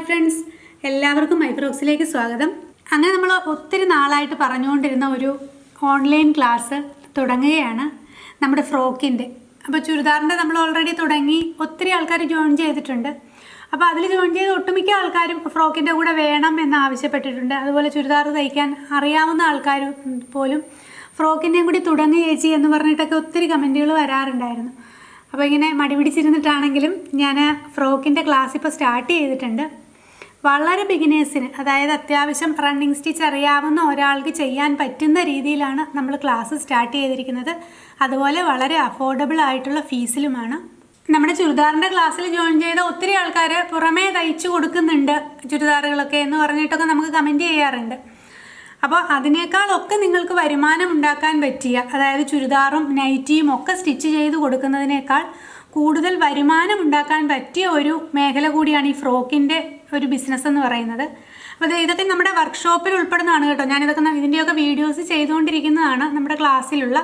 Friends, എല്ലാവർക്കും മൈക്രോക്സിലേക്ക് സ്വാഗതം. അങ്ങനെ നമ്മൾ ഒത്തിരി നാളായിട്ട് പറഞ്ഞുകൊണ്ടിരുന്ന ഒരു ഓൺലൈൻ ക്ലാസ് തുടങ്ങുകയാണ്, നമ്മുടെ ഫ്രോക്കിൻ്റെ. അപ്പോൾ ചുരിദാറിൻ്റെ നമ്മൾ ഓൾറെഡി തുടങ്ങി, ഒത്തിരി ആൾക്കാർ ജോയിൻ ചെയ്തിട്ടുണ്ട്. അപ്പോൾ അതിൽ ജോയിൻ ചെയ്ത് ഒട്ടുമിക്ക ആൾക്കാരും ഫ്രോക്കിൻ്റെ കൂടെ വേണം എന്ന് ആവശ്യപ്പെട്ടിട്ടുണ്ട്. അതുപോലെ ചുരിദാർ തയ്ക്കാൻ അറിയാവുന്ന ആൾക്കാർ പോലും ഫ്രോക്കിൻ്റെയും കൂടി തുടങ്ങി ചേച്ചി എന്ന് പറഞ്ഞിട്ടൊക്കെ ഒത്തിരി കമൻറ്റുകൾ വരാറുണ്ടായിരുന്നു. അപ്പോൾ ഇങ്ങനെ മടി പിടിച്ചിരുന്നിട്ടാണെങ്കിലും ഞാൻ ഫ്രോക്കിൻ്റെ ക്ലാസ് ഇപ്പോൾ സ്റ്റാർട്ട് ചെയ്തിട്ടുണ്ട്. വളരെ ബിഗിനേഴ്സിന്, അതായത് അത്യാവശ്യം റണ്ണിങ് സ്റ്റിച്ച് അറിയാവുന്ന ഒരാൾക്ക് ചെയ്യാൻ പറ്റുന്ന രീതിയിലാണ് നമ്മൾ ക്ലാസ് സ്റ്റാർട്ട് ചെയ്തിരിക്കുന്നത്. അതുപോലെ വളരെ അഫോർഡബിൾ ആയിട്ടുള്ള ഫീസിലുമാണ്. നമ്മുടെ ചുരിദാറിൻ്റെ ക്ലാസ്സിൽ ജോയിൻ ചെയ്ത ഒത്തിരി ആൾക്കാർ പുറമേ തയ്ച്ചു കൊടുക്കുന്നുണ്ട് ചുരിദാറുകളൊക്കെ എന്ന് പറഞ്ഞിട്ടൊക്കെ നമുക്ക് കമൻറ്റ് ചെയ്യാറുണ്ട്. അപ്പോൾ അതിനേക്കാളൊക്കെ നിങ്ങൾക്ക് വരുമാനം ഉണ്ടാക്കാൻ പറ്റിയ, അതായത് ചുരിദാറും നൈറ്റിയും ഒക്കെ സ്റ്റിച്ച് ചെയ്ത് കൊടുക്കുന്നതിനേക്കാൾ കൂടുതൽ വരുമാനം ഉണ്ടാക്കാൻ പറ്റിയ ഒരു മേഖല കൂടിയാണ് ഈ ഫ്രോക്കിൻ്റെ ഒരു ബിസിനസ് എന്ന് പറയുന്നത്. അപ്പോൾ ഇതൊക്കെ നമ്മുടെ വർക്ക്ഷോപ്പിൽ ഉൾപ്പെടുന്നതാണ് കേട്ടോ. ഇതിൻ്റെയൊക്കെ വീഡിയോസ് ചെയ്തുകൊണ്ടിരിക്കുന്നതാണ്. നമ്മുടെ ക്ലാസ്സിലുള്ള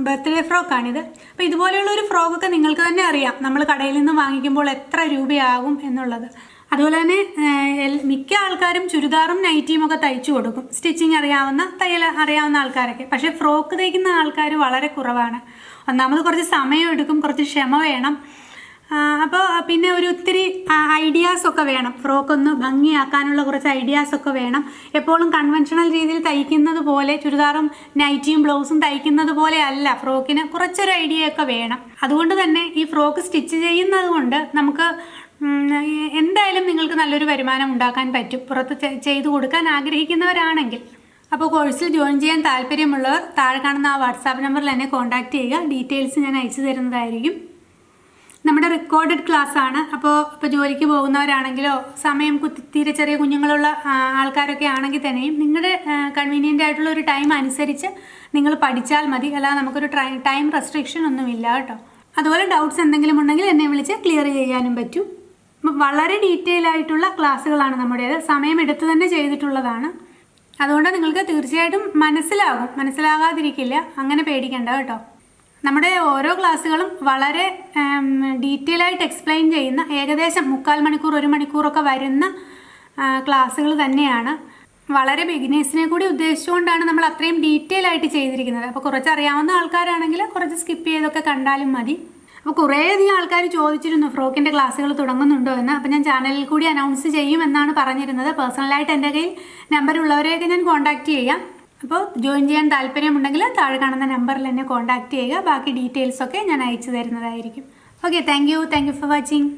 ബർത്ത്ഡേ ഫ്രോക്കാണിത്. അപ്പോൾ ഇതുപോലെയുള്ള ഒരു ഫ്രോക്കൊക്കെ നിങ്ങൾക്ക് തന്നെ അറിയാം, നമ്മൾ കടയിൽ നിന്ന് വാങ്ങിക്കുമ്പോൾ എത്ര രൂപയാകും എന്നുള്ളത്. അതുപോലെ തന്നെ മിക്ക ആൾക്കാരും ചുരിദാറും നൈറ്റിയും ഒക്കെ തയ്ച്ചു കൊടുക്കും, സ്റ്റിച്ചിങ് അറിയാവുന്ന, തയ്യൽ അറിയാവുന്ന ആൾക്കാരൊക്കെ. പക്ഷേ ഫ്രോക്ക് തയ്ക്കുന്ന ആൾക്കാർ വളരെ കുറവാണ്. ഒന്നാമത് കുറച്ച് സമയം എടുക്കും, കുറച്ച് ക്ഷമ വേണം. അപ്പോൾ പിന്നെ ഒത്തിരി ഐഡിയാസൊക്കെ വേണം. ഫ്രോക്കൊന്ന് ഭംഗിയാക്കാനുള്ള കുറച്ച് ഐഡിയാസൊക്കെ വേണം. എപ്പോഴും കൺവെൻഷണൽ രീതിയിൽ തയ്ക്കുന്നത് പോലെ ചുരിദാറും നൈറ്റിയും ബ്ലൗസും തയ്ക്കുന്നത് പോലെ അല്ല, ഫ്രോക്കിന് കുറച്ചൊരു ഐഡിയയൊക്കെ വേണം. അതുകൊണ്ട് തന്നെ ഈ ഫ്രോക്ക് സ്റ്റിച്ച് ചെയ്യുന്നത് കൊണ്ട് നമുക്ക് എന്തായാലും നിങ്ങൾക്ക് നല്ലൊരു വരുമാനം ഉണ്ടാക്കാൻ പറ്റും, പുറത്ത് ചെയ്തു കൊടുക്കാൻ ആഗ്രഹിക്കുന്നവരാണെങ്കിൽ. അപ്പോൾ കോഴ്സിൽ ജോയിൻ ചെയ്യാൻ താല്പര്യമുള്ളവർ താഴെ കാണുന്ന ആ വാട്സാപ്പ് നമ്പറിൽ എന്നെ കോൺടാക്റ്റ് ചെയ്യുക. ഡീറ്റെയിൽസ് ഞാൻ അയച്ചു തരുന്നതായിരിക്കും. നമ്മുടെ റെക്കോർഡഡ് ക്ലാസ് ആണ്. ഇപ്പോൾ ജോലിക്ക് പോകുന്നവരാണെങ്കിലോ സമയം തീരെ ചെറിയ കുഞ്ഞുങ്ങളുള്ള ആൾക്കാരൊക്കെ ആണെങ്കിൽ തന്നെയും നിങ്ങളുടെ കൺവീനിയൻ്റ് ആയിട്ടുള്ള ഒരു ടൈം അനുസരിച്ച് നിങ്ങൾ പഠിച്ചാൽ മതി. അല്ലാതെ നമുക്കൊരു ടൈം റെസ്ട്രിക്ഷൻ ഒന്നുമില്ല കേട്ടോ. അതുപോലെ ഡൗട്ട്സ് എന്തെങ്കിലും ഉണ്ടെങ്കിൽ എന്നെ വിളിച്ച് ക്ലിയർ ചെയ്യാനും പറ്റും. വളരെ ഡീറ്റെയിൽ ആയിട്ടുള്ള ക്ലാസ്സുകളാണ് നമ്മുടേത്, സമയമെടുത്ത് തന്നെ ചെയ്തിട്ടുള്ളതാണ്. അതുകൊണ്ട് നിങ്ങൾക്ക് തീർച്ചയായിട്ടും മനസ്സിലാകാതിരിക്കില്ല, അങ്ങനെ പേടിക്കേണ്ട കേട്ടോ. നമ്മുടെ ഓരോ ക്ലാസ്സുകളും വളരെ ഡീറ്റെയിൽ ആയിട്ട് എക്സ്പ്ലെയിൻ ചെയ്യുന്ന, ഏകദേശം 3/4 മണിക്കൂർ 1 മണിക്കൂറൊക്കെ വരുന്ന ക്ലാസ്സുകൾ തന്നെയാണ്. വളരെ ബിഗിനേഴ്സിനെ കൂടി ഉദ്ദേശിച്ചുകൊണ്ടാണ് നമ്മൾ അത്രയും ഡീറ്റെയിൽ ആയിട്ട് ചെയ്തിരിക്കുന്നത്. അപ്പോൾ കുറച്ച് അറിയാവുന്ന ആൾക്കാരാണെങ്കിൽ കുറച്ച് സ്കിപ്പ് ചെയ്തൊക്കെ കണ്ടാലും മതി. അപ്പോൾ കുറേയധികം ആൾക്കാർ ചോദിച്ചിരുന്നു ഫ്രോക്കിൻ്റെ ക്ലാസ്സുകൾ തുടങ്ങുന്നുണ്ടോ എന്ന്. അപ്പോൾ ഞാൻ ചാനലിൽ കൂടി അനൗൺസ് ചെയ്യുമെന്നാണ് പറഞ്ഞിരുന്നത്. പേഴ്സണലായിട്ട് എൻ്റെ കയ്യിൽ നമ്പറുള്ളവരെയൊക്കെ ഞാൻ കോൺടാക്റ്റ് ചെയ്യാം. അപ്പോൾ ജോയിൻ ചെയ്യാൻ താല്പര്യമുണ്ടെങ്കിൽ താഴെ കാണുന്ന നമ്പറിൽ എന്നെ കോൺടാക്റ്റ് ചെയ്യുക. ബാക്കി ഡീറ്റെയിൽസൊക്കെ ഞാൻ അയച്ചു തരുന്നതായിരിക്കും. Okay, thank you for watching.